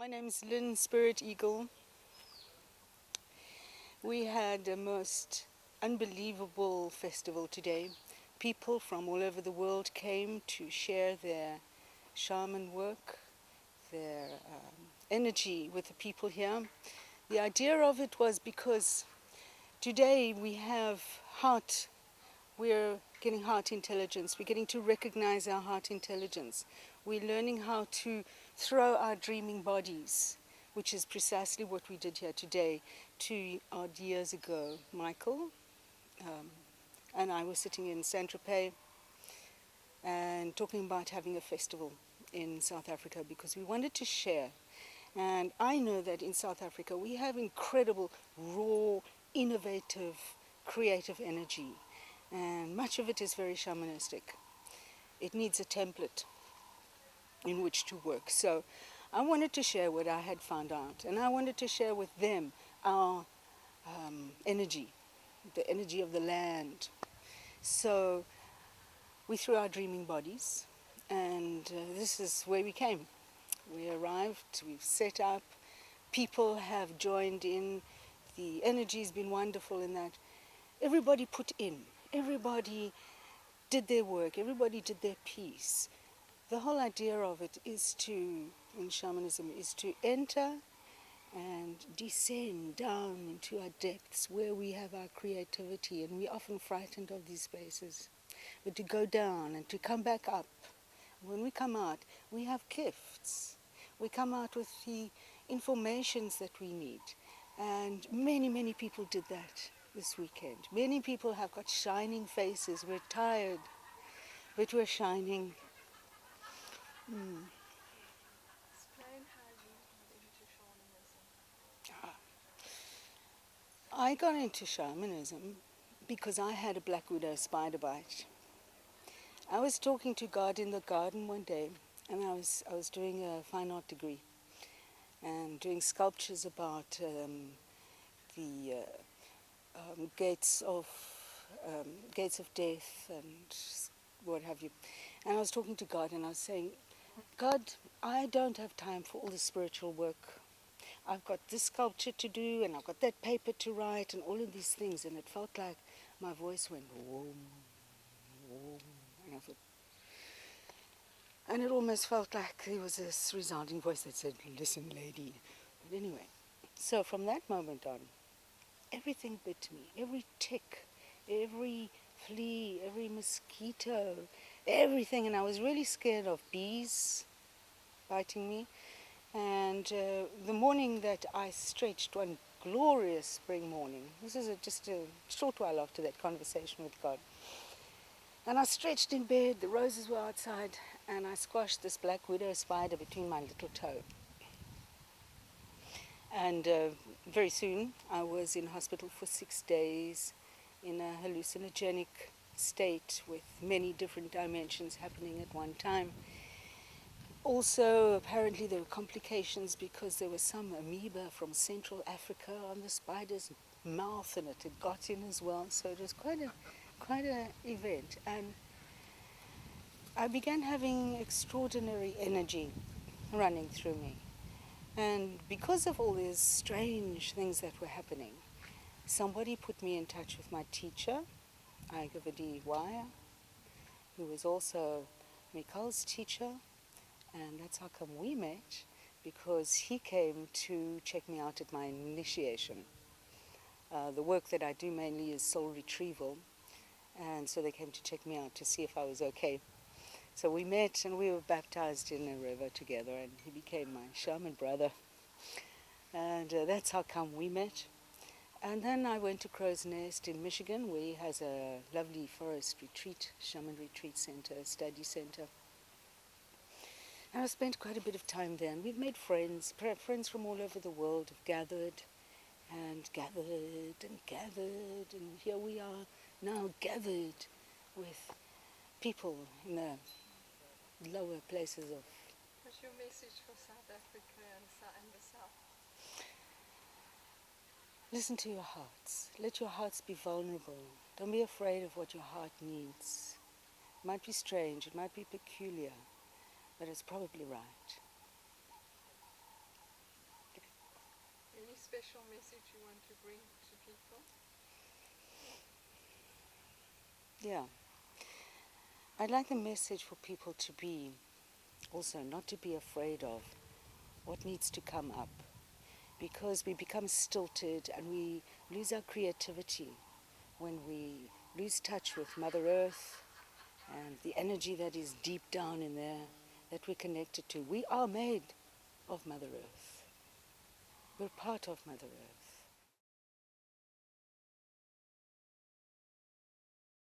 My name is Lynn Spirit Eagle. We had a most unbelievable festival today. People from all over the world came to share their shaman work, their energy with the people here. The idea of it was because today we have we're getting heart intelligence. We're getting to recognize our heart intelligence. We're learning how to throw our dreaming bodies, which is precisely what we did here today. 2 odd years ago, Michael and I were sitting in Saint-Tropez and talking about having a festival in South Africa because we wanted to share. And I know that in South Africa we have incredible, raw, innovative, creative energy. And much of it is very shamanistic. It needs a template in which to work. So I wanted to share what I had found out, and I wanted to share with them our energy, the energy of the land. So we threw our dreaming bodies, and this is where we came. We arrived, we've set up, people have joined in, the energy's been wonderful in that everybody put in. Everybody did their work, everybody did their piece. The whole idea of it is in shamanism, is to enter and descend down into our depths where we have our creativity, and we're often frightened of these spaces. But to go down and to come back up. When we come out, we have gifts. We come out with the informations that we need. And many, many people did that this weekend. Many people have got shining faces. We're tired, but we're shining. Explain how you got into shamanism. I got into shamanism because I had a black widow spider bite. I was talking to God in the garden one day, and I was doing a fine art degree and doing sculptures about the gates of death and what have you. And I was talking to God, and I was saying, God, I don't have time for all this spiritual work. I've got this sculpture to do, and I've got that paper to write, and all of these things. And it felt like my voice went, whoom, whoom. And I thought, and it almost felt like there was this resounding voice that said, listen, lady. But anyway, so from that moment on, everything bit me. Every tick, every flea, every mosquito, everything. And I was really scared of bees biting me. And the morning that I stretched, one glorious spring morning, this is just a short while after that conversation with God, and I stretched in bed, the roses were outside, and I squashed this black widow spider between my little toe. And very soon I was in hospital for 6 days in a hallucinogenic state with many different dimensions happening at one time. Also, apparently there were complications because there was some amoeba from Central Africa on the spider's mouth, and it had got in as well. So it was quite an event. And I began having extraordinary energy running through me. And because of all these strange things that were happening, somebody put me in touch with my teacher, Igavadi Wire, who was also Mikal's teacher. And that's how come we met, because he came to check me out at my initiation. The work that I do mainly is soul retrieval, and so they came to check me out to see if I was okay. So we met and we were baptized in a river together, and he became my shaman brother. And that's how come we met. And then I went to Crow's Nest in Michigan, where he has a lovely forest retreat, shaman retreat center, study center. And I spent quite a bit of time there, and we've made friends. Friends from all over the world have gathered and gathered and gathered, and here we are now gathered with people in the lower places of... What's your message for South Africa and the South? Listen to your hearts. Let your hearts be vulnerable. Don't be afraid of what your heart needs. It might be strange, it might be peculiar, but it's probably right. special message you want to bring to people? Yeah. I'd like the message for people to be also not to be afraid of what needs to come up, because we become stilted and we lose our creativity when we lose touch with Mother Earth and the energy that is deep down in there that we're connected to. We are made of Mother Earth. We're part of Mother Earth.